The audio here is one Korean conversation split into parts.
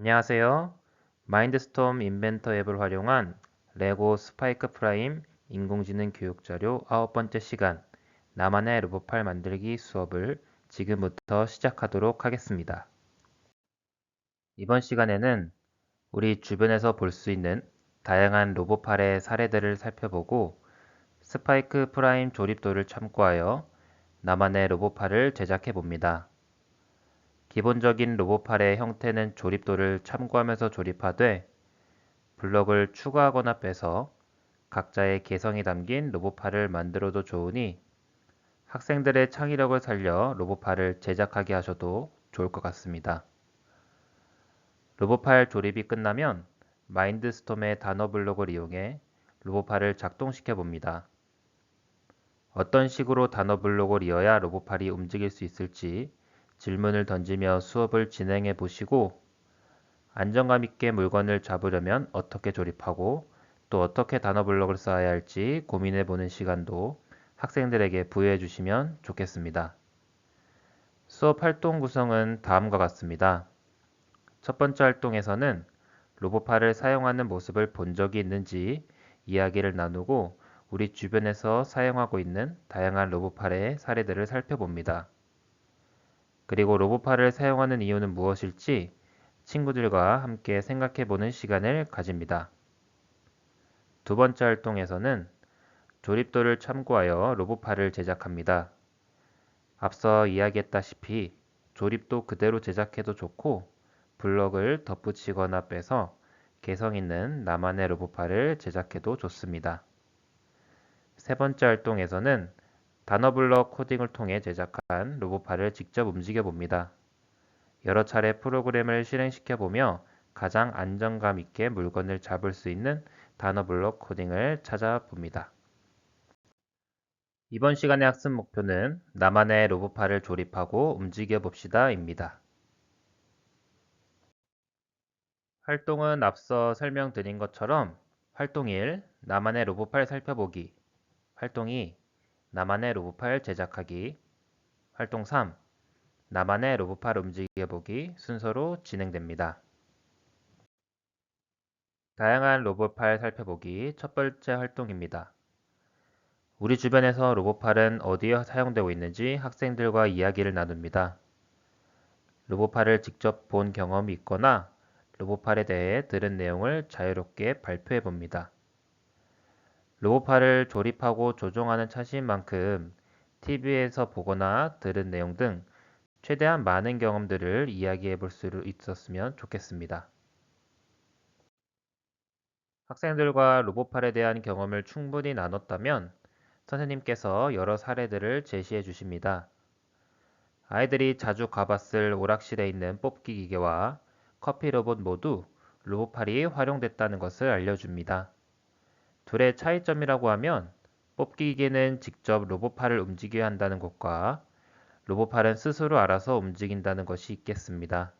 안녕하세요. 마인드스톰 인벤터 앱을 활용한 레고 스파이크 프라임 인공지능 교육 자료 9번째 시간 나만의 로봇팔 만들기 수업을 지금부터 시작하도록 하겠습니다. 이번 시간에는 우리 주변에서 볼 수 있는 다양한 로봇팔의 사례들을 살펴보고 스파이크 프라임 조립도를 참고하여 나만의 로봇팔을 제작해 봅니다. 기본적인 로봇팔의 형태는 조립도를 참고하면서 조립하되 블럭을 추가하거나 빼서 각자의 개성이 담긴 로봇팔을 만들어도 좋으니 학생들의 창의력을 살려 로봇팔을 제작하게 하셔도 좋을 것 같습니다. 로봇팔 조립이 끝나면 마인드스톰의 단어 블록을 이용해 로봇팔을 작동시켜 봅니다. 어떤 식으로 단어 블록을 이어야 로봇팔이 움직일 수 있을지 질문을 던지며 수업을 진행해 보시고 안정감 있게 물건을 잡으려면 어떻게 조립하고 또 어떻게 단어 블록을 쌓아야 할지 고민해 보는 시간도 학생들에게 부여해 주시면 좋겠습니다. 수업 활동 구성은 다음과 같습니다. 첫 번째 활동에서는 로봇팔을 사용하는 모습을 본 적이 있는지 이야기를 나누고 우리 주변에서 사용하고 있는 다양한 로봇팔의 사례들을 살펴봅니다. 그리고 로봇팔을 사용하는 이유는 무엇일지 친구들과 함께 생각해보는 시간을 가집니다. 두 번째 활동에서는 조립도를 참고하여 로봇팔을 제작합니다. 앞서 이야기했다시피 조립도 그대로 제작해도 좋고 블럭을 덧붙이거나 빼서 개성 있는 나만의 로봇팔을 제작해도 좋습니다. 세 번째 활동에서는 단어 블럭 코딩을 통해 제작한 로봇팔을 직접 움직여 봅니다. 여러 차례 프로그램을 실행시켜 보며 가장 안정감 있게 물건을 잡을 수 있는 단어 블록 코딩을 찾아봅니다. 이번 시간의 학습 목표는 나만의 로봇팔을 조립하고 움직여 봅시다입니다. 활동은 앞서 설명드린 것처럼 활동 1. 나만의 로봇팔 살펴보기. 활동 2. 나만의 로봇팔 제작하기. 활동 3. 나만의 로봇팔 움직여보기 순서로 진행됩니다. 다양한 로봇팔 살펴보기 첫 번째 활동입니다. 우리 주변에서 로봇팔은 어디에 사용되고 있는지 학생들과 이야기를 나눕니다. 로봇팔을 직접 본 경험이 있거나 로봇팔에 대해 들은 내용을 자유롭게 발표해 봅니다. 로봇팔을 조립하고 조종하는 차시인 만큼 TV에서 보거나 들은 내용 등 최대한 많은 경험들을 이야기해 볼 수 있었으면 좋겠습니다. 학생들과 로봇팔에 대한 경험을 충분히 나눴다면 선생님께서 여러 사례들을 제시해 주십니다. 아이들이 자주 가봤을 오락실에 있는 뽑기 기계와 커피 로봇 모두 로봇팔이 활용됐다는 것을 알려줍니다. 둘의 차이점이라고 하면 뽑기 기계는 직접 로봇팔을 움직여야 한다는 것과 로봇팔은 스스로 알아서 움직인다는 것이 있겠습니다.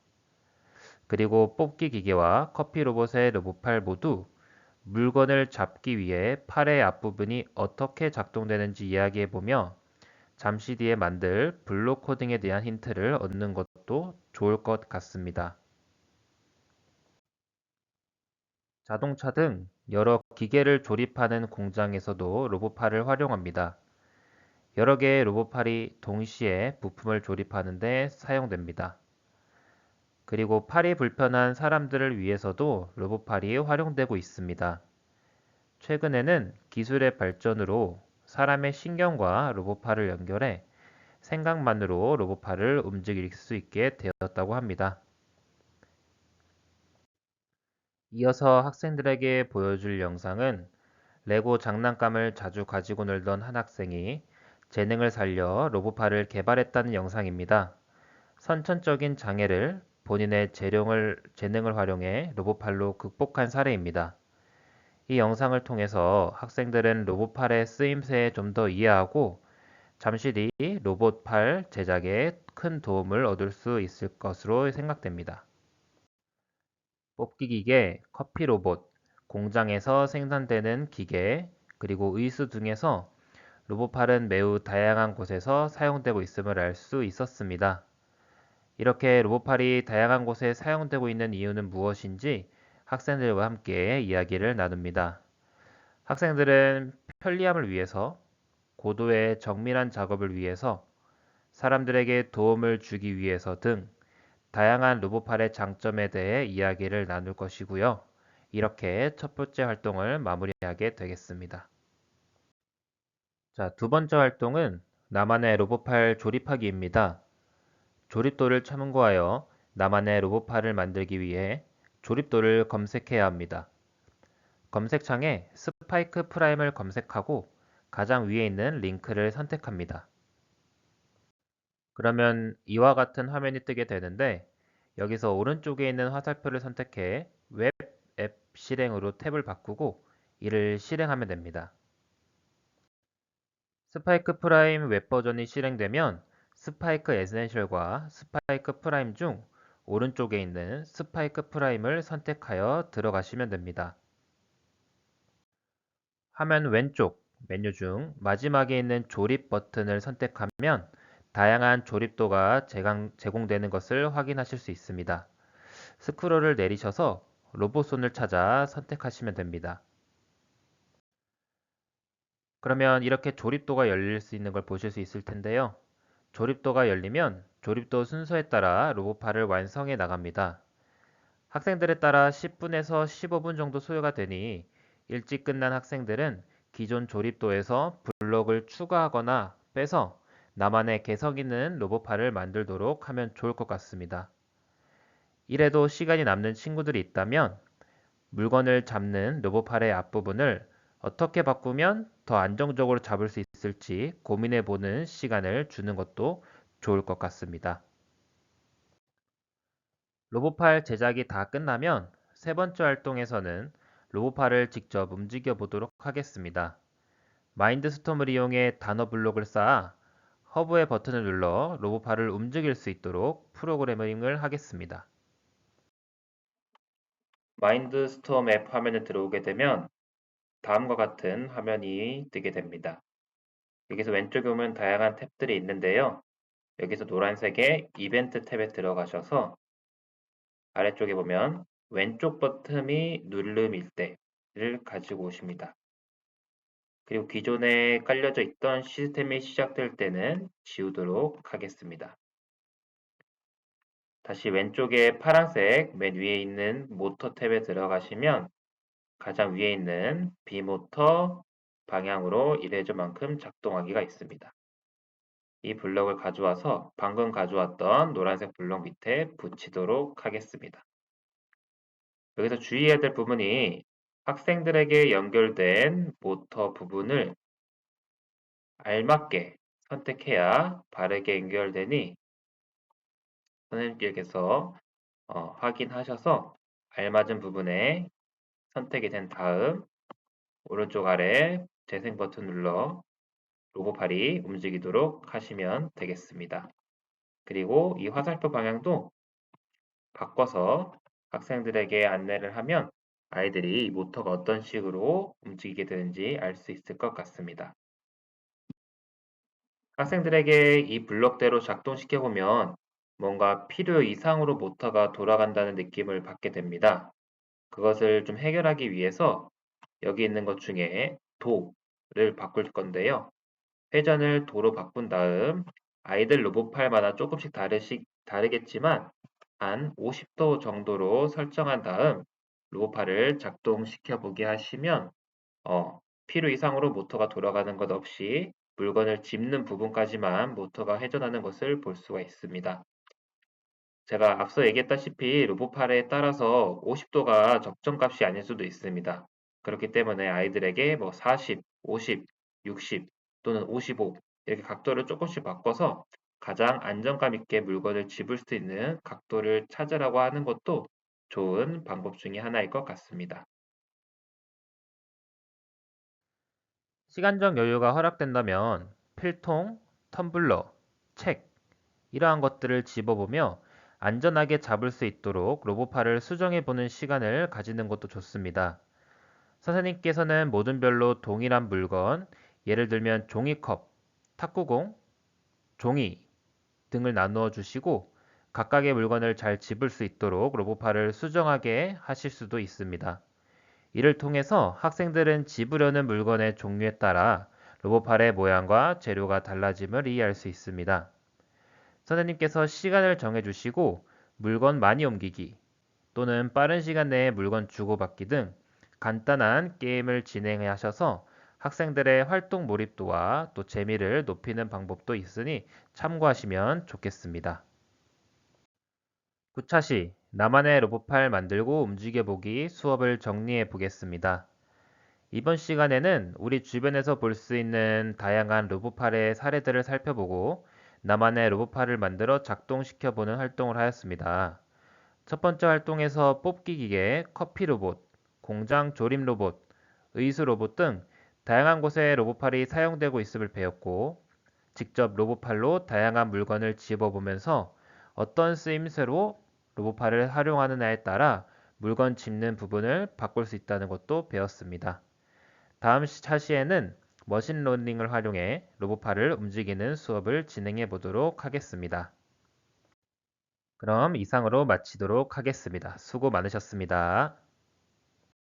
그리고 뽑기 기계와 커피 로봇의 로봇팔 모두 물건을 잡기 위해 팔의 앞부분이 어떻게 작동되는지 이야기해보며 잠시 뒤에 만들 블록 코딩에 대한 힌트를 얻는 것도 좋을 것 같습니다. 자동차 등 여러 기계를 조립하는 공장에서도 로봇팔을 활용합니다. 여러 개의 로봇팔이 동시에 부품을 조립하는 데 사용됩니다. 그리고 팔이 불편한 사람들을 위해서도 로봇팔이 활용되고 있습니다. 최근에는 기술의 발전으로 사람의 신경과 로봇팔을 연결해 생각만으로 로봇팔을 움직일 수 있게 되었다고 합니다. 이어서 학생들에게 보여줄 영상은 레고 장난감을 자주 가지고 놀던 한 학생이 재능을 살려 로봇팔을 개발했다는 영상입니다. 선천적인 장애를 본인의 재능을 활용해 로봇팔로 극복한 사례입니다. 이 영상을 통해서 학생들은 로봇팔의 쓰임새에 좀 더 이해하고 잠시 뒤 로봇팔 제작에 큰 도움을 얻을 수 있을 것으로 생각됩니다. 뽑기 기계, 커피 로봇, 공장에서 생산되는 기계, 그리고 의수 등에서 로봇팔은 매우 다양한 곳에서 사용되고 있음을 알 수 있었습니다. 이렇게 로봇팔이 다양한 곳에 사용되고 있는 이유는 무엇인지 학생들과 함께 이야기를 나눕니다. 학생들은 편리함을 위해서, 고도의 정밀한 작업을 위해서, 사람들에게 도움을 주기 위해서 등 다양한 로봇팔의 장점에 대해 이야기를 나눌 것이고요. 이렇게 첫 번째 활동을 마무리하게 되겠습니다. 자, 두 번째 활동은 나만의 로봇팔 조립하기입니다. 조립도를 참고하여 나만의 로봇팔을 만들기 위해 조립도를 검색해야 합니다. 검색창에 스파이크 프라임을 검색하고 가장 위에 있는 링크를 선택합니다. 그러면 이와 같은 화면이 뜨게 되는데 여기서 오른쪽에 있는 화살표를 선택해 웹 앱 실행으로 탭을 바꾸고 이를 실행하면 됩니다. 스파이크 프라임 웹 버전이 실행되면 스파이크 에센셜과 스파이크 프라임 중 오른쪽에 있는 스파이크 프라임을 선택하여 들어가시면 됩니다. 화면 왼쪽 메뉴 중 마지막에 있는 조립 버튼을 선택하면 다양한 조립도가 제공되는 것을 확인하실 수 있습니다. 스크롤을 내리셔서 로봇손을 찾아 선택하시면 됩니다. 그러면 이렇게 조립도가 열릴 수 있는 걸 보실 수 있을 텐데요. 조립도가 열리면 조립도 순서에 따라 로봇팔을 완성해 나갑니다. 학생들에 따라 10분에서 15분 정도 소요가 되니 일찍 끝난 학생들은 기존 조립도에서 블록을 추가하거나 빼서 나만의 개성 있는 로봇팔을 만들도록 하면 좋을 것 같습니다. 이래도 시간이 남는 친구들이 있다면 물건을 잡는 로봇팔의 앞부분을 어떻게 바꾸면 더 안정적으로 잡을 수 있을지 고민해 보는 시간을 주는 것도 좋을 것 같습니다. 로봇팔 제작이 다 끝나면 세 번째 활동에서는 로봇팔을 직접 움직여 보도록 하겠습니다. 마인드스톰을 이용해 단어 블록을 쌓아 허브의 버튼을 눌러 로봇팔을 움직일 수 있도록 프로그래밍을 하겠습니다. 마인드스톰 앱 화면에 들어오게 되면 다음과 같은 화면이 뜨게 됩니다. 여기서 왼쪽에 보면 다양한 탭들이 있는데요. 여기서 노란색의 이벤트 탭에 들어가셔서 아래쪽에 보면 왼쪽 버튼이 누름일 때를 가지고 오십니다. 그리고 기존에 깔려져 있던 시스템이 시작될 때는 지우도록 하겠습니다. 다시 왼쪽에 파란색 맨 위에 있는 모터 탭에 들어가시면 가장 위에 있는 비모터 방향으로 1회전만큼 작동하기가 있습니다. 이 블럭을 가져와서 방금 가져왔던 노란색 블럭 밑에 붙이도록 하겠습니다. 여기서 주의해야 될 부분이 학생들에게 연결된 모터 부분을 알맞게 선택해야 바르게 연결되니 선생님께서 확인하셔서 알맞은 부분에 선택이 된 다음 오른쪽 아래 재생 버튼 눌러 로봇팔이 움직이도록 하시면 되겠습니다. 그리고 이 화살표 방향도 바꿔서 학생들에게 안내를 하면 아이들이 이 모터가 어떤 식으로 움직이게 되는지 알 수 있을 것 같습니다. 학생들에게 이 블록대로 작동시켜 보면 뭔가 필요 이상으로 모터가 돌아간다는 느낌을 받게 됩니다. 그것을 좀 해결하기 위해서 여기 있는 것 중에 도를 바꿀 건데요. 회전을 도로 바꾼 다음 아이들 로봇팔마다 조금씩 다르겠지만 한 50도 정도로 설정한 다음 로봇팔을 작동시켜 보게 하시면 필요 이상으로 모터가 돌아가는 것 없이 물건을 짚는 부분까지만 모터가 회전하는 것을 볼 수가 있습니다. 제가 앞서 얘기했다시피 로봇팔에 따라서 50도가 적정값이 아닐 수도 있습니다. 그렇기 때문에 아이들에게 40, 50, 60 또는 55 이렇게 각도를 조금씩 바꿔서 가장 안정감 있게 물건을 집을 수 있는 각도를 찾으라고 하는 것도 좋은 방법 중에 하나일 것 같습니다. 시간적 여유가 허락된다면 필통, 텀블러, 책 이러한 것들을 집어보며 안전하게 잡을 수 있도록 로봇팔을 수정해보는 시간을 가지는 것도 좋습니다. 선생님께서는 모든별로 동일한 물건, 예를 들면 종이컵, 탁구공, 종이 등을 나누어 주시고 각각의 물건을 잘 집을 수 있도록 로봇팔을 수정하게 하실 수도 있습니다. 이를 통해서 학생들은 집으려는 물건의 종류에 따라 로봇팔의 모양과 재료가 달라짐을 이해할 수 있습니다. 선생님께서 시간을 정해주시고 물건 많이 옮기기 또는 빠른 시간 내에 물건 주고받기 등 간단한 게임을 진행하셔서 학생들의 활동 몰입도와 또 재미를 높이는 방법도 있으니 참고하시면 좋겠습니다. 9차 시 나만의 로봇팔 만들고 움직여보기 수업을 정리해 보겠습니다. 이번 시간에는 우리 주변에서 볼 수 있는 다양한 로봇팔의 사례들을 살펴보고 나만의 로봇팔을 만들어 작동시켜보는 활동을 하였습니다. 첫 번째 활동에서 뽑기 기계, 커피 로봇, 공장 조립 로봇, 의수 로봇 등 다양한 곳에 로봇팔이 사용되고 있음을 배웠고, 직접 로봇팔로 다양한 물건을 집어보면서 어떤 쓰임새로 로봇팔을 활용하느냐에 따라 물건 집는 부분을 바꿀 수 있다는 것도 배웠습니다. 다음 차시에는 머신러닝을 활용해 로봇팔을 움직이는 수업을 진행해 보도록 하겠습니다. 그럼 이상으로 마치도록 하겠습니다. 수고 많으셨습니다.